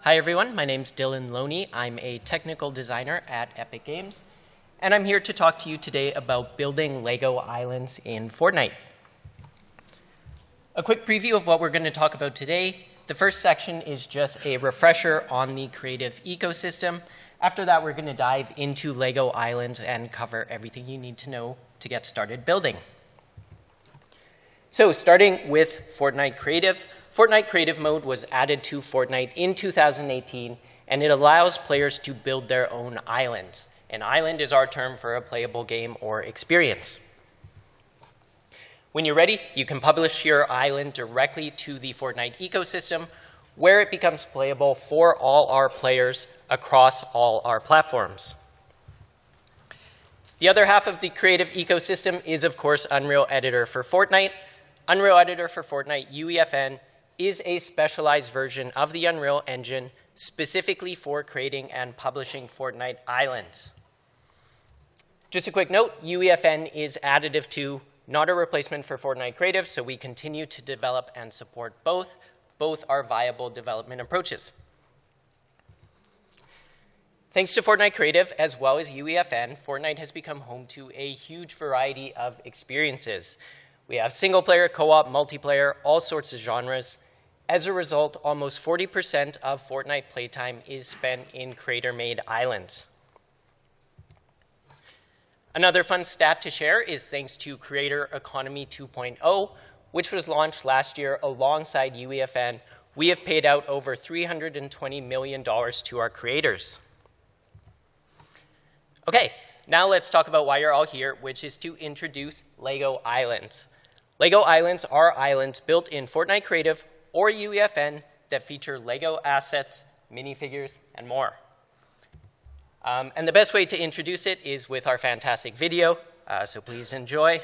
Hi everyone, my name's Dylan Loney. I'm a technical designer at Epic Games, and I'm here to talk to you today about building Lego islands in Fortnite. A quick preview of what we're going to talk about today. The first section is just a refresher on the creative ecosystem. After that, we're going to dive into Lego islands and cover everything you need to know to get started building. So starting with Fortnite Creative. Fortnite Creative mode was added to Fortnite in 2018, and it allows players to build their own islands. An island is our term for a playable game or experience. When you're ready, you can publish your island directly to the Fortnite ecosystem, where it becomes playable for all our players across all our platforms. The other half of the creative ecosystem is, of course, Unreal Editor for Fortnite. Unreal Editor for Fortnite, UEFN, is a specialized version of the Unreal Engine specifically for creating and publishing Fortnite islands. Just a quick note, UEFN is additive to, not a replacement for Fortnite Creative, so we continue to develop and support both. Both are viable development approaches. Thanks to Fortnite Creative, as well as UEFN, Fortnite has become home to a huge variety of experiences. We have single-player, co-op, multiplayer, all sorts of genres. As a result, almost 40% of Fortnite playtime is spent in creator-made islands. Another fun stat to share is thanks to Creator Economy 2.0, which was launched last year alongside UEFN, we have paid out over $320 million to our creators. Okay, now let's talk about why you're all here, which is to introduce Lego Islands. Lego Islands are islands built in Fortnite Creative or UEFN that feature Lego assets, minifigures, and more. And the best way to introduce it is with our fantastic video, so please enjoy.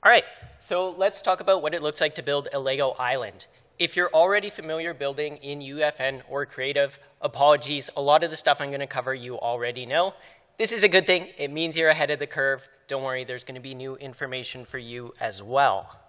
All right, so let's talk about what it looks like to build a Lego island. If you're already familiar building in UEFN or Creative, apologies, a lot of the stuff I'm going to cover you already know. This is a good thing. It means you're ahead of the curve. Don't worry, there's going to be new information for you as well.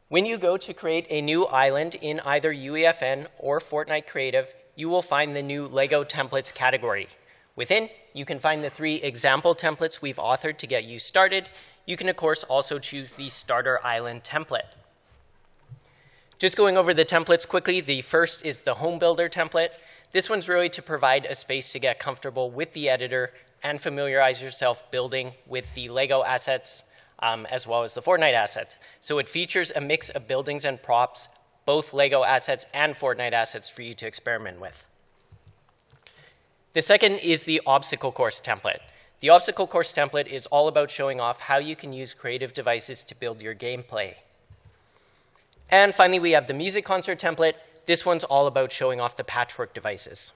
When you go to create a new island in either UEFN or Fortnite Creative, you will find the new Lego templates category. Within, you can find the 3 example templates we've authored to get you started. You can, of course, also choose the starter island template. Just going over the templates quickly, the first is the home builder template. This one's really to provide a space to get comfortable with the editor and familiarize yourself building with the Lego assets as well as the Fortnite assets. So it features a mix of buildings and props, both Lego assets and Fortnite assets for you to experiment with. The second is the obstacle course template. The obstacle course template is all about showing off how you can use creative devices to build your gameplay. And finally, we have the music concert template. This one's all about showing off the patchwork devices.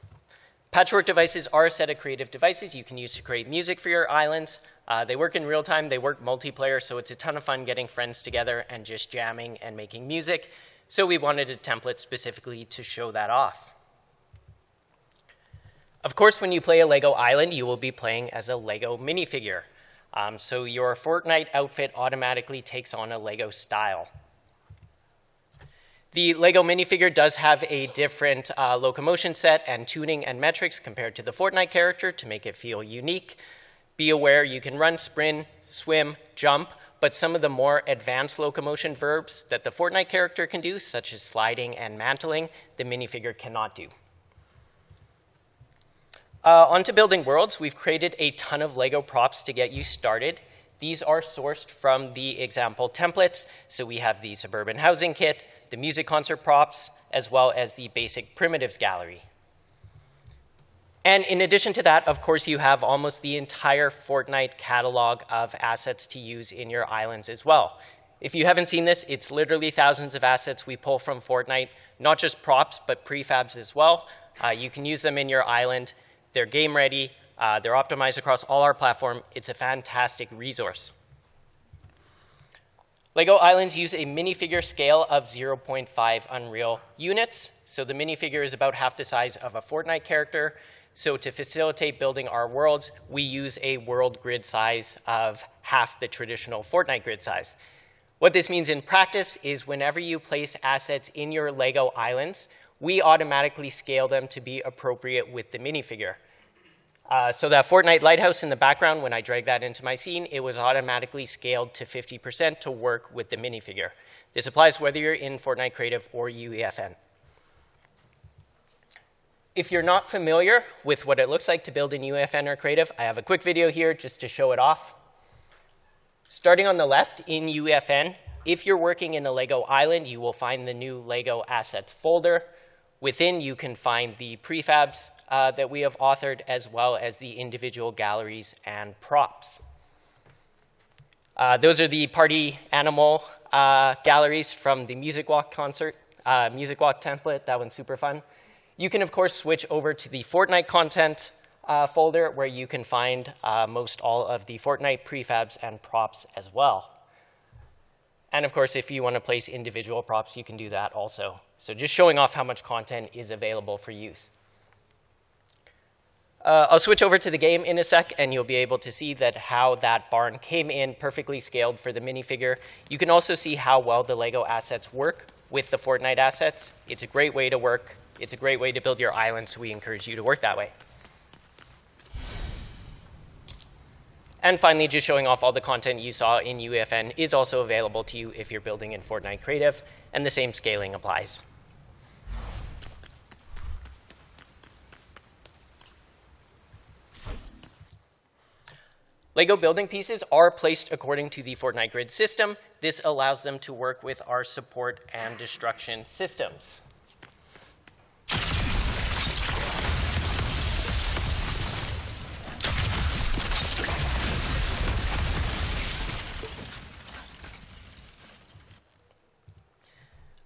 Patchwork devices are a set of creative devices you can use to create music for your islands. They work in real time, they work multiplayer, so it's a ton of fun getting friends together and just jamming and making music. So we wanted a template specifically to show that off. Of course, when you play a Lego island, you will be playing as a Lego minifigure. So your Fortnite outfit automatically takes on a Lego style. The Lego minifigure does have a different locomotion set and tuning and metrics compared to the Fortnite character to make it feel unique. Be aware you can run, sprint, swim, jump, but some of the more advanced locomotion verbs that the Fortnite character can do, such as sliding and mantling, the minifigure cannot do. Onto building worlds, we've created a ton of Lego props to get you started. These are sourced from the example templates. So we have the suburban housing kit, the music concert props, as well as the basic primitives gallery. And in addition to that, of course, you have almost the entire Fortnite catalog of assets to use in your islands as well. If you haven't seen this, it's literally thousands of assets we pull from Fortnite, not just props, but prefabs as well. You can use them in your island. They're game ready. They're optimized across all our platform. It's a fantastic resource. LEGO Islands use a minifigure scale of 0.5 Unreal units. So the minifigure is about half the size of a Fortnite character. So to facilitate building our worlds, we use a world grid size of half the traditional Fortnite grid size. What this means in practice is whenever you place assets in your LEGO Islands, we automatically scale them to be appropriate with the minifigure. So that Fortnite lighthouse in the background, when I drag that into my scene, it was automatically scaled to 50% to work with the minifigure. This applies whether you're in Fortnite Creative or UEFN. If you're not familiar with what it looks like to build in UEFN or Creative, I have a quick video here just to show it off. Starting on the left in UEFN, if you're working in a LEGO island, you will find the new LEGO Assets folder. Within, you can find the prefabs that we have authored, as well as the individual galleries and props. Those are the party animal galleries from the Music Walk concert, Music Walk template. That one's super fun. You can, of course, switch over to the Fortnite content folder, where you can find most all of the Fortnite prefabs and props as well. And of course, if you want to place individual props, you can do that also. So just showing off how much content is available for use. I'll switch over to the game in a sec, and you'll be able to see that how that barn came in perfectly scaled for the minifigure. You can also see how well the LEGO assets work with the Fortnite assets. It's a great way to work. It's a great way to build your island, so we encourage you to work that way. And finally, just showing off all the content you saw in UEFN is also available to you if you're building in Fortnite Creative, and the same scaling applies. LEGO building pieces are placed according to the Fortnite grid system. This allows them to work with our support and destruction systems.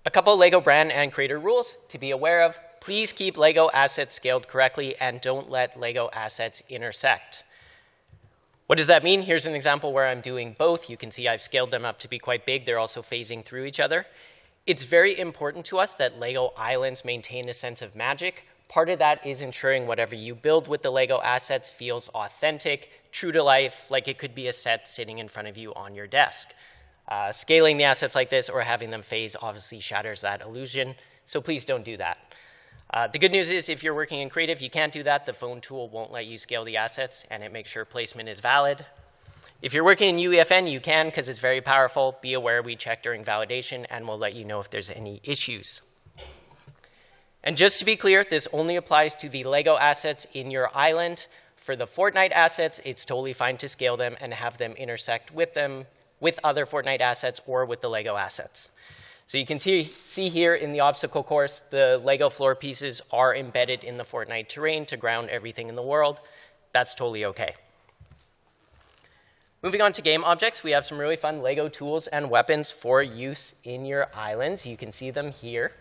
A couple LEGO brand and creator rules to be aware of. Please keep LEGO assets scaled correctly and don't let LEGO assets intersect. What does that mean? Here's an example where I'm doing both. You can see I've scaled them up to be quite big. They're also phasing through each other. It's very important to us that LEGO islands maintain a sense of magic. Part of that is ensuring whatever you build with the LEGO assets feels authentic, true to life, like it could be a set sitting in front of you on your desk. Scaling the assets like this or having them phase obviously shatters that illusion, so please don't do that. The good news is if you're working in Creative, you can't do that. The phone tool won't let you scale the assets, and it makes sure placement is valid. If you're working in UEFN, you can because it's very powerful. Be aware we check during validation, and we'll let you know if there's any issues. And just to be clear, this only applies to the LEGO assets in your island. For the Fortnite assets, it's totally fine to scale them and have them intersect with other Fortnite assets or with the LEGO assets. So you can see here in the obstacle course, the LEGO floor pieces are embedded in the Fortnite terrain to ground everything in the world. That's totally OK. Moving on to game objects, we have some really fun LEGO tools and weapons for use in your islands. You can see them here.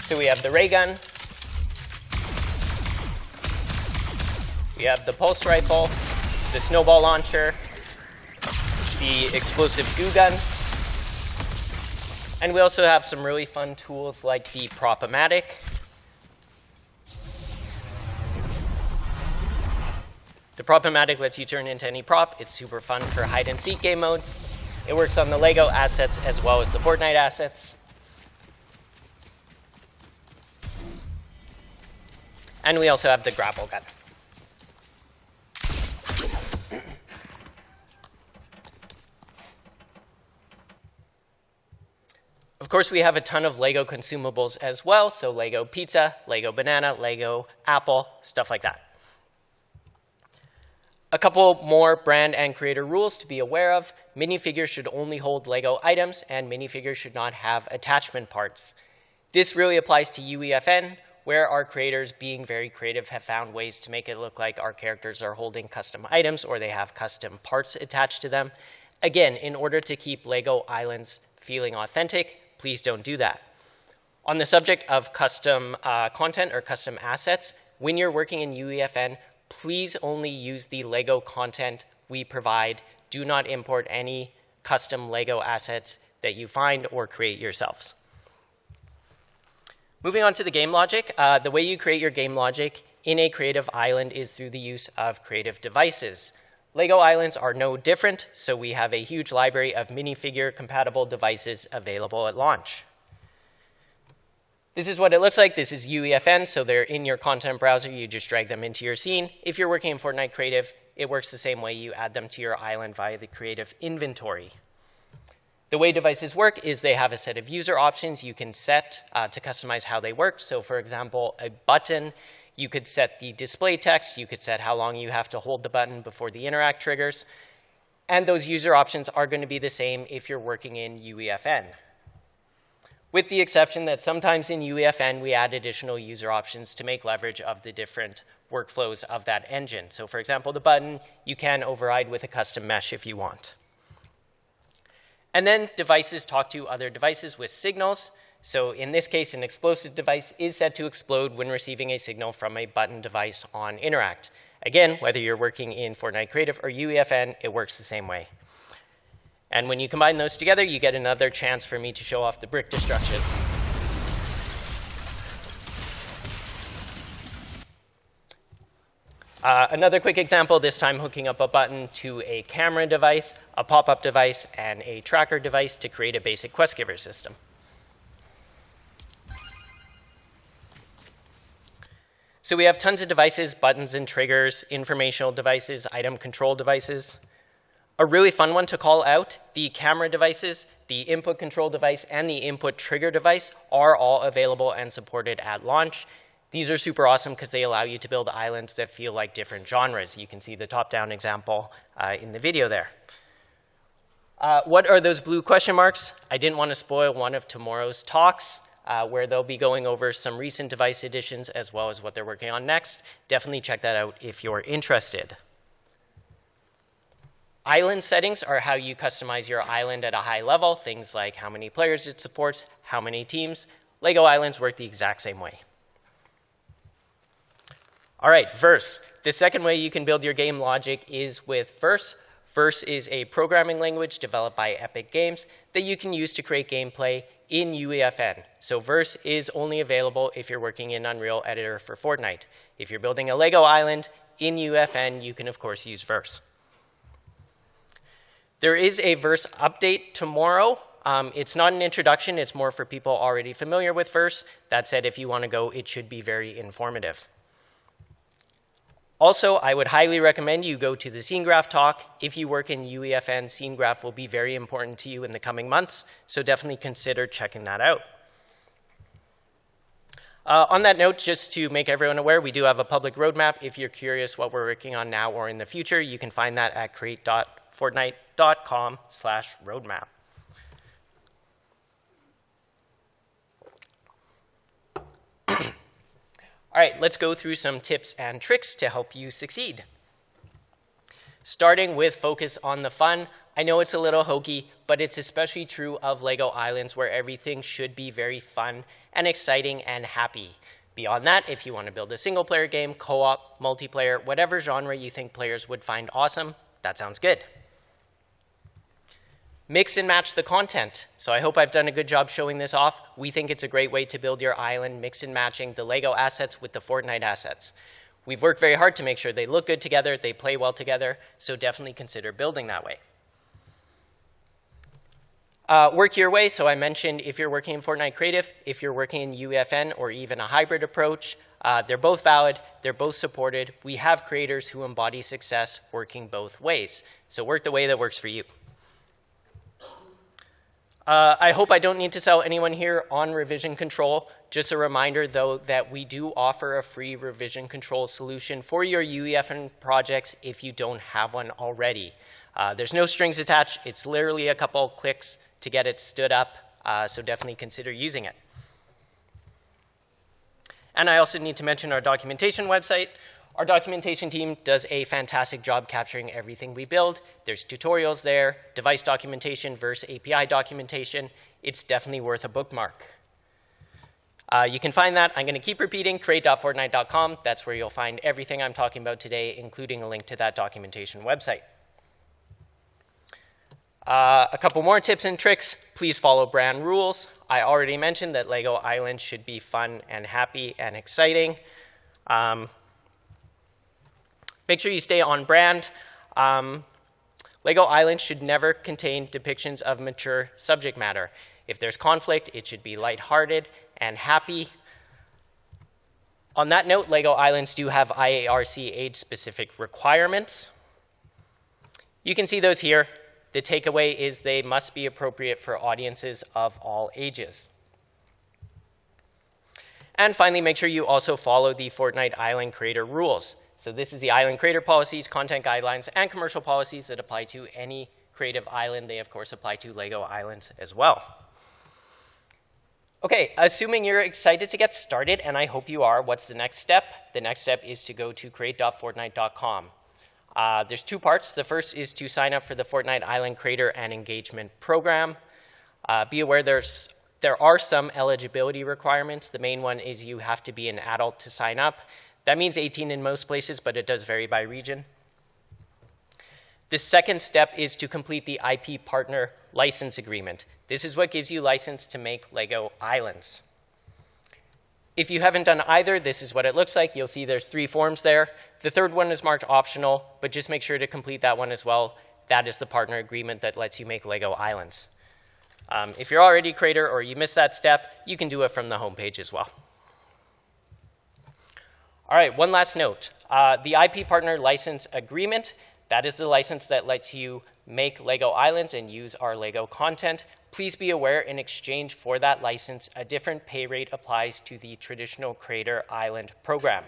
So we have the ray gun, we have the pulse rifle, the snowball launcher, the explosive goo gun, and we also have some really fun tools like the Prop-O-Matic. The Prop-O-Matic lets you turn into any prop. It's super fun for hide-and-seek game mode. It works on the LEGO assets as well as the Fortnite assets. And we also have the grapple gun. Of course, we have a ton of LEGO consumables as well, so LEGO pizza, LEGO banana, LEGO apple, stuff like that. A couple more brand and creator rules to be aware of. Minifigures should only hold Lego items, and minifigures should not have attachment parts. This really applies to UEFN, where our creators, being very creative, have found ways to make it look like our characters are holding custom items or they have custom parts attached to them. Again, in order to keep Lego Islands feeling authentic, please don't do that. On the subject of custom content or custom assets, when you're working in UEFN, please only use the Lego content we provide. Do not import any custom Lego assets that you find or create yourselves. Moving on to the game logic, the way you create your game logic in a creative island is through the use of creative devices. Lego islands are no different, so we have a huge library of minifigure compatible devices available at launch. This is what it looks like. This is UEFN, so they're in your content browser. You just drag them into your scene. If you're working in Fortnite Creative, it works the same way. You add them to your island via the creative inventory. The way devices work is they have a set of user options you can set to customize how they work. So for example, a button, you could set the display text. You could set how long you have to hold the button before the interact triggers. And those user options are going to be the same if you're working in UEFN. With the exception that sometimes in UEFN, we add additional user options to make leverage of the different workflows of that engine. So for example, the button, you can override with a custom mesh if you want. And then devices talk to other devices with signals. So in this case, an explosive device is set to explode when receiving a signal from a button device on interact. Again, whether you're working in Fortnite Creative or UEFN, it works the same way. And when you combine those together, you get another chance for me to show off the brick destruction. Another quick example, this time hooking up a button to a camera device, a pop-up device, and a tracker device to create a basic quest giver system. So we have tons of devices, buttons and triggers, informational devices, item control devices. A really fun one to call out, the camera devices, the input control device, and the input trigger device are all available and supported at launch. These are super awesome because they allow you to build islands that feel like different genres. You can see the top-down example in the video there. What are those blue question marks? I didn't want to spoil one of tomorrow's talks where they'll be going over some recent device additions as well as what they're working on next. Definitely check that out if you're interested. Island settings are how you customize your island at a high level, things like how many players it supports, how many teams. Lego islands work the exact same way. All right, Verse. The second way you can build your game logic is with Verse. Verse is a programming language developed by Epic Games that you can use to create gameplay in UEFN. So Verse is only available if you're working in Unreal Editor for Fortnite. If you're building a Lego island in UEFN, you can of course use Verse. There is a Verse update tomorrow. It's not an introduction. It's more for people already familiar with Verse. That said, if you want to go, it should be very informative. Also, I would highly recommend you go to the Scene Graph talk. If you work in UEFN, Scene Graph will be very important to you in the coming months, so definitely consider checking that out. On that note, just to make everyone aware, we do have a public roadmap. If you're curious what we're working on now or in the future, you can find that at create.fortnite.com/roadmap. All right, let's go through some tips and tricks to help you succeed. Starting with focus on the fun. I know it's a little hokey, but it's especially true of Lego Islands where everything should be very fun and exciting and happy. Beyond that, if you want to build a single player game, co-op, multiplayer, whatever genre you think players would find awesome, that sounds good. Mix and match the content. So I hope I've done a good job showing this off. We think it's a great way to build your island, mix and matching the Lego assets with the Fortnite assets. We've worked very hard to make sure they look good together, they play well together, so definitely consider building that way. Work your way. So I mentioned if you're working in Fortnite Creative, if you're working in UEFN or even a hybrid approach, they're both valid, they're both supported. We have creators who embody success working both ways. So work the way that works for you. I hope I don't need to sell anyone here on revision control. Just a reminder, though, that we do offer a free revision control solution for your UEFN projects if you don't have one already. There's no strings attached. It's literally a couple clicks to get it stood up, so definitely consider using it. And I also need to mention our documentation website. Our documentation team does a fantastic job capturing everything we build. There's tutorials there, device documentation versus API documentation. It's definitely worth a bookmark. You can find that. I'm going to keep repeating, create.fortnite.com. That's where you'll find everything I'm talking about today, including a link to that documentation website. A couple more tips and tricks. Please follow brand rules. I already mentioned that Lego Island should be fun and happy and exciting. Make sure you stay on brand. Lego Island should never contain depictions of mature subject matter. If there's conflict, it should be lighthearted and happy. On that note, Lego Islands do have IARC age-specific requirements. You can see those here. The takeaway is they must be appropriate for audiences of all ages. And finally, make sure you also follow the Fortnite Island Creator rules. So this is the Island Creator policies, content guidelines, and commercial policies that apply to any creative island. They, of course, apply to Lego Islands as well. Okay, assuming you're excited to get started, and I hope you are, what's the next step? The next step is to go to create.fortnite.com. There's two parts. The first is to sign up for the Fortnite Island Creator and Engagement Program. Be aware there are some eligibility requirements. The main one is you have to be an adult to sign up. That means 18 in most places, but it does vary by region. The second step is to complete the IP Partner License Agreement. This is what gives you license to make Lego Islands. If you haven't done either, this is what it looks like. You'll see there's 3 forms there. The third one is marked optional, but just make sure to complete that one as well. That is the partner agreement that lets you make Lego Islands. If you're already a creator or you missed that step, you can do it from the homepage as well. All right, one last note. The IP Partner License Agreement, that is the license that lets you make Lego Islands and use our Lego content. Please be aware, in exchange for that license, a different pay rate applies to the traditional Creator Island program,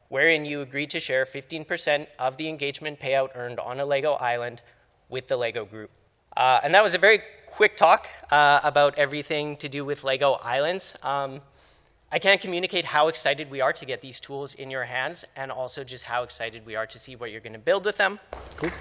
wherein you agree to share 15% of the engagement payout earned on a Lego Island with the Lego group. And that was a very quick talk about everything to do with Lego Islands. I can't communicate how excited we are to get these tools in your hands, and also just how excited we are to see what you're going to build with them. Cool.